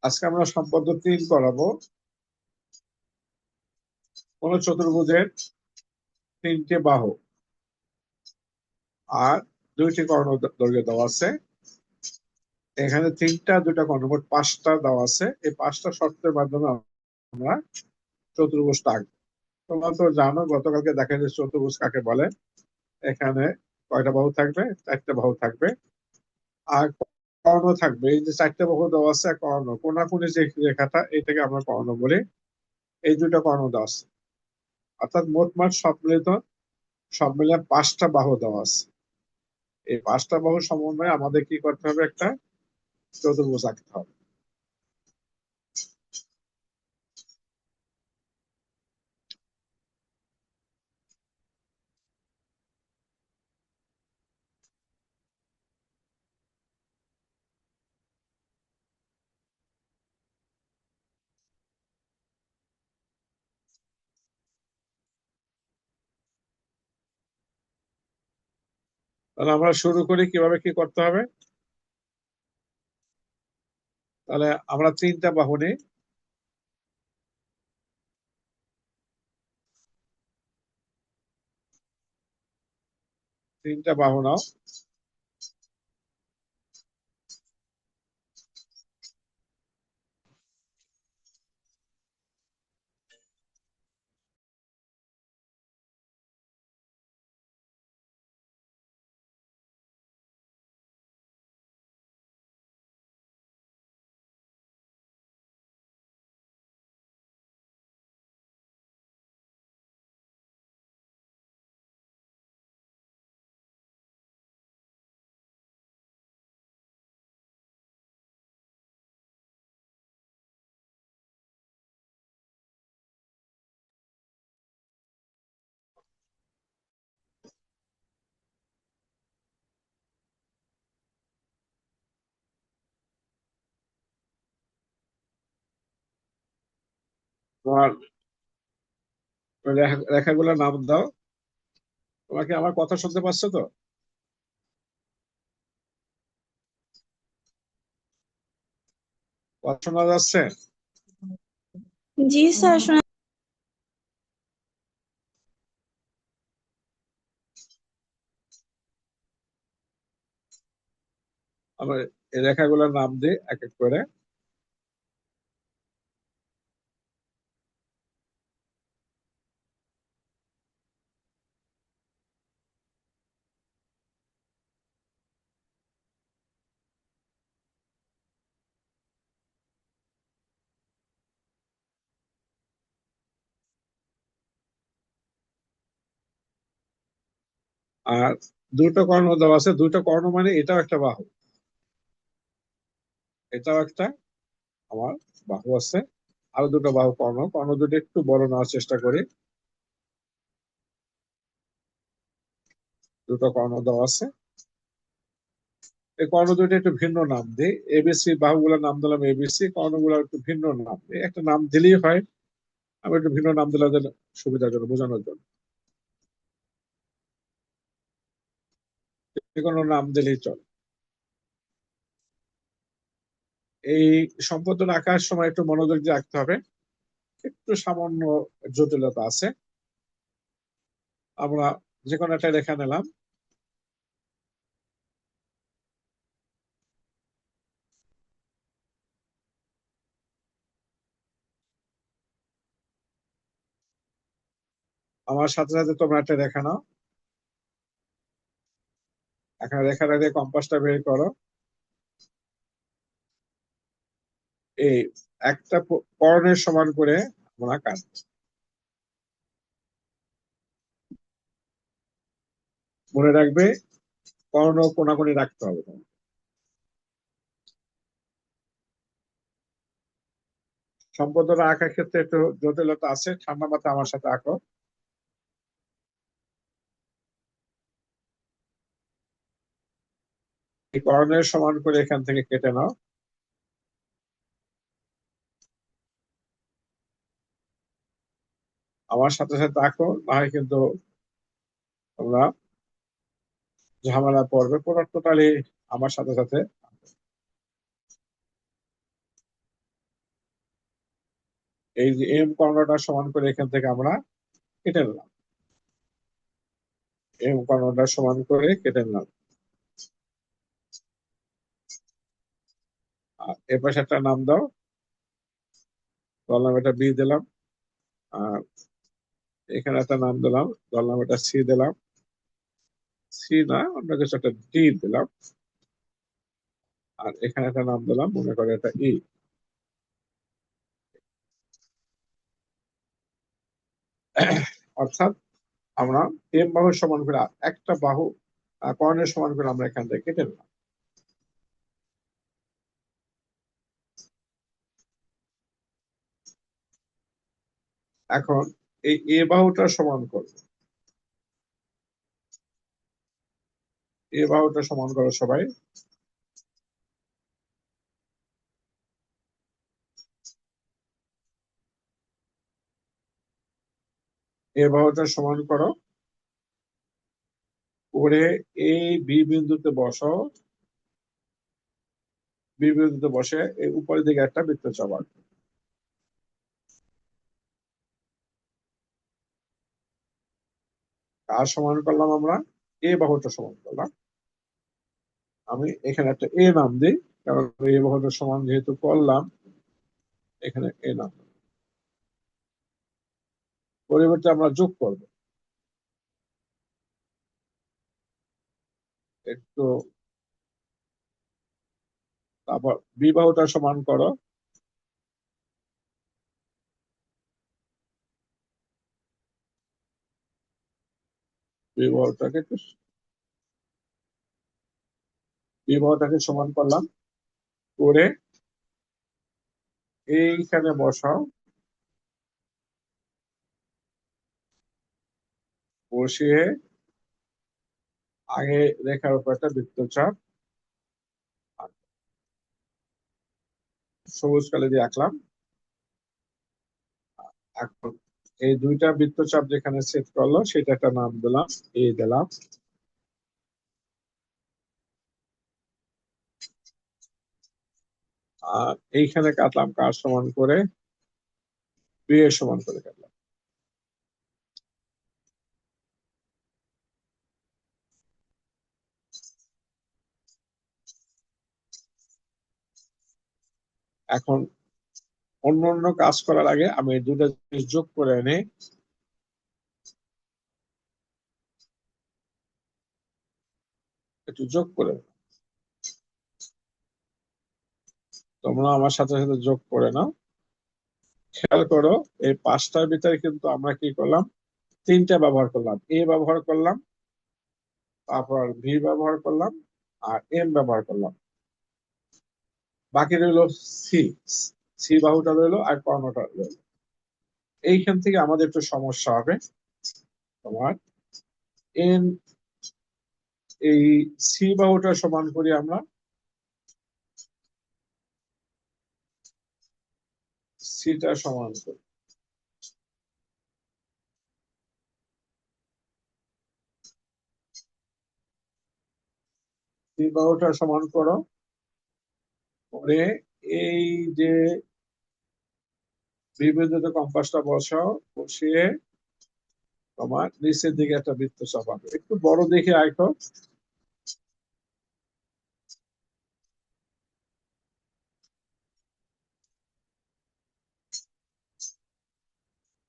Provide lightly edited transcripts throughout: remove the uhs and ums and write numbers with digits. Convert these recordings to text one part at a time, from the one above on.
আজকে আমরা সম্পদ 3 করাবো। কোন চতুর্ভুজের 3টে বাহু আর 2টি কর্ণ দৈর্ঘ্য দেওয়া আছে। এখানে 3টা 2টা কর্ণ, মোট 5টা দেওয়া আছে। এই 5টা শর্তের মাধ্যমে আমরা চতুর্ভুজটা আঁকবো। তোমরা তো জানো, গতকালকে দেখা যাচ্ছে চতুর্ভুজ কাকে বলে। এখানে কয়টা বাহু থাকবে? 4টে বাহু থাকবে। আর কর্ণ থাকবে, এই যে 4টে বাহু দেওয়া আছে, কর্ণ কোনাকুনি যে রেখাটা, এটাকে আমরা কর্ণ বলি। এই 2টা কর্ণ দেওয়া আছে, অর্থাৎ মোটমাট সব মিলে 5টা বাহু দেওয়া আছে। এই 5টা বাহু সমন্বয়ে আমাদের কি করতে হবে? একটা চতুর্ভুজ আঁকতে হবে। তাহলে আমরা শুরু করি, কিভাবে কি করতে হবে। তাহলে আমরা 3টা বাহু নিই। তিনটা বাহু নাও। তোমার রেখাগুলোর নাম দাও। তোমাকে আমার কথা শুনতে পাচ্ছ তো? কথা শোনা যাচ্ছে? জি স্যার, শোনা। আমার এই রেখাগুলোর নাম দিই এক এক করে। আর 2টো কর্ণ দেওয়া আছে। 2টো কর্ণ মানে এটাও একটা বাহু, এটাও একটা আমার বাহু আছে। আরো 2টো বাহু, কর্ণ কর্ণ দুটো একটু বড় নেওয়ার চেষ্টা করি। 2টো কর্ণ দেওয়া আছে। এই কর্ণ দুটো একটু ভিন্ন নাম দিই। এবিসি বাহুগুলোর নাম দিলাম এবিসি, কর্ণগুলোর একটু ভিন্ন নাম দিই। একটা নাম দিলেই হয়, আমি একটু ভিন্ন নাম দিলাম যেন সুবিধার জন্য, বোঝানোর জন্য। যে কোনো নাম দিলেই চলে। এই সম্পাদন আঁকার সময় একটু মনোযোগ দিয়ে আঁকতে হবে, একটু সামান্য জটিলতা আছে। আমরা যে কোনো একটা রেখা নিলাম। আমার সাথে সাথে তোমরা একটা রেখা নাও। এখন রেখাটা দিয়ে কম্পাসটা বের করো। এই একটা কর্ণের সমান করে আমরা কাটছি। মনে রাখবে, কর্ণ কোনাকুনি রাখতে হবে তোমার। সম্পাদনা আঁকার ক্ষেত্রে একটু জটিলতা আছে, ঠান্ডা মাথায় আমার সাথে আঁকো। এই কর্ণের সমান করে এখান থেকে কেটে নাও। আমার সাথে সাথে আঁকো, না হয় কিন্তু তোমরা ঝামেলা পড়বে। পুরো টোটালি আমার সাথে সাথে। এই যে এম কর্ণটা সমান করে এখান থেকে আমরা কেটে নিলাম, এম কর্ণটা সমান করে কেটে নিলাম। আর এ পাশে একটা নাম দাও, ধরলাম এটা বি দিলাম। আর এখানে একটা নাম দিলাম, ধরলাম এটা সি দিলাম। সি না, অন্য কিছু একটা ডি দিলাম। আর এখানে একটা নাম দিলাম, মনে করে এটা ই। অর্থাৎ আমরা এম বাহুর সমান করে একটা বাহু কর্ণের সমান করে আমরা এখান থেকে কেটে নিলাম। এখন এই এ বাহুটা সমান করব, এ বাহুটা সমান করো সবাই। এ বাহুটা সমান করো করে এই বি বিন্দুতে বসাও, বি বিন্দুতে বসে এই উপরের দিকে একটা বৃত্তচাপ আঁকো। কার সমান করলাম আমরা? এ বাহুটা সমান করলাম। আমি এখানে একটা এ নাম দিই, কারণ এ বাহুটা সমান যেহেতু করলাম, এখানে এ নাম। পরিবর্তে আমরা যোগ করব, একটু। তারপর বি বাহুটা সমান করো, বি বাহুটাকে একটু, বি বাহুটাকে সমান করলাম করে এইখানে বসাও, বসিয়ে আগে রেখার উপর একটা বৃত্তচাপ সবুজ কালি দিয়ে আঁকলাম। এখন এই দুইটা বৃত্তচাপ যেখানে সেট করলো সেটা একটা নাম দিলাম, এ দিলাম। আর এইখানে কাটলাম কার সমান করে? বি এর সমান করে কাটলাম। এখন অন্য অন্য কাজ করার আগে আমি এই দুটা জিনিস যোগ করে এনে একটু যোগ করে নেব। তোমরা আমার সাথে সাথে যোগ করে নাও। খেয়াল করো, এই পাঁচটার ভিতরে কিন্তু আমরা কি করলাম? তিনটা ব্যবহার করলাম, এ ব্যবহার করলাম, তারপর ভি ব্যবহার করলাম, আর এম ব্যবহার করলাম। বাকি রইলো সি, সি বাহুটা রইলো আর কর্ণটা রইলো। এইখান থেকে আমাদের একটু সমস্যা হবে। তোমার এন, এই সি বাহুটা সমান করি আমরা, সিটা সমান করি। সি বাহুটা সমান করো করে এই যে বিবিধতে কম্পাসটা বসাও, বসিয়ে তোমার নিচের দিকে একটা বৃত্ত চাপাবে, একটু বড় দেখে আঁকো।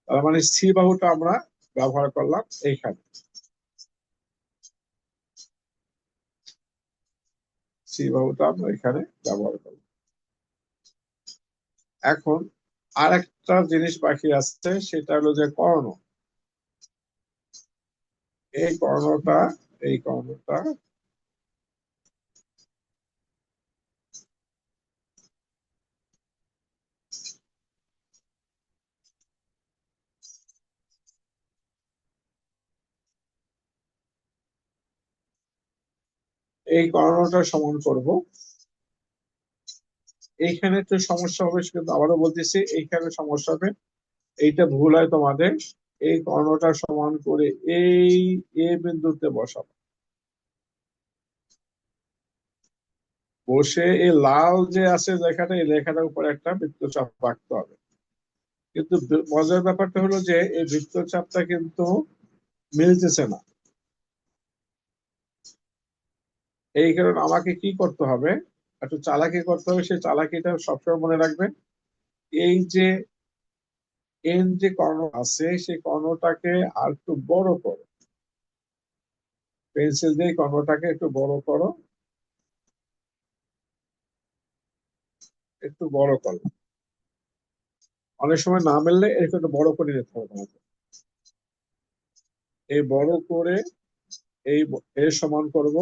তার মানে সি বাহুটা আমরা ব্যবহার করলাম এইখানে, সি বাহুটা আমরা এখানে ব্যবহার করলাম। এখন আর একটা জিনিস বাকি আছে, সেটা হলো যে কর্ণ। এই কর্ণটা, এই কর্ণটা এই কর্ণটা সমান করব। এইখানে একটু সমস্যা হবে, কিন্তু আবারও বলতেছি এইখানে সমস্যা হবে, এইটা ভুল হয় তোমাদের। এই কর্ণটা সমান করে এই এ বিন্দুতে বসাবো, বসে এই লাল যে আছে লেখাটা, এই লেখাটার উপর একটা বৃত্তচাপ রাখতে হবে। কিন্তু মজার ব্যাপারটা হলো যে এই বৃত্তচাপটা কিন্তু মিলতেছে না। এই কারণে আমাকে কি করতে হবে, একটু চালাকি করতে হবে। সেই চালাকিটা সবসময় মনে রাখবেন, এই যে এন যে কর্ণ আছে সেই কর্ণটাকে আর একটু বড় করো, পেন্সিল দিয়ে কর্ণটাকে একটু বড় করো, একটু বড় করো। অনেক সময় না মিললে এরকম একটু বড় করে নিতে হবে তোমাকে। এই বড় করে এই এর সমান করব,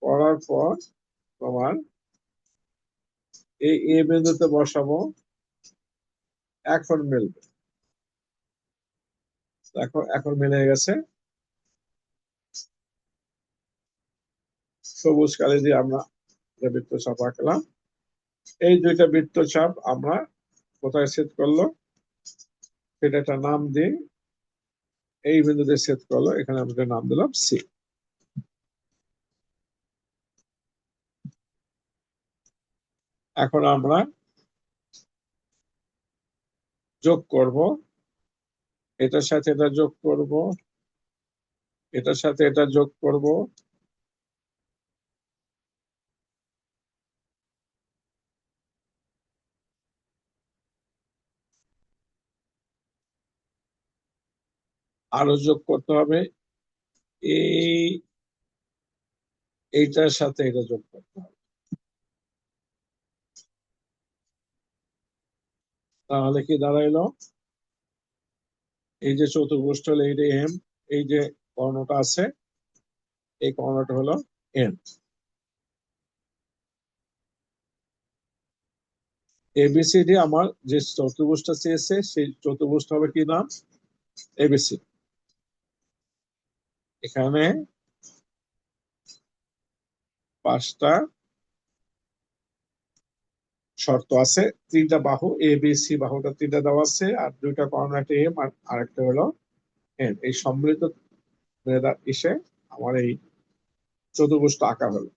করার পর তোমার এই এ বিন্দুতে বসাবো, এখন মিলবে। দেখো এখন মিলে গেছে। সবুজ কালি দিয়ে আমরা বৃত্তচাপ আঁকলাম। এই দুইটা বৃত্তচাপ আমরা কোথায় সেট করলো সেটা একটা নাম দিই। এই বিন্দুতে সেট করলো, এখানে আমরা নাম দিলাম সি। এখন আমরা যোগ করব, এটার সাথে এটা যোগ করব, এটার সাথে এটা যোগ করব, আরো যোগ করতে হবে, এই এইটার সাথে এটা যোগ করতে হবে। তাহলে কি দাঁড়াইলো, এই যে চতুর্ভুজ হলো এই যে এম, এই যে কর্ণটা আছে এই কর্ণটা হলো এন। এবিসিডি আমার যে চতুর্ভুজটা চেয়েছে সেই চতুর্ভুজটা হবে কি নাম, এবিসি। এখানে 5টা শর্ত আছে, 3টা বাহু এ বি সি, বাহুটা 3টা দেওয়া আছে, আর 2টা কর্ণ, একটা এম আর আরেকটা হলো এন। এই সম্মিলিত ইসে আমার এই চতুর্ভুজটা আঁকা হলো।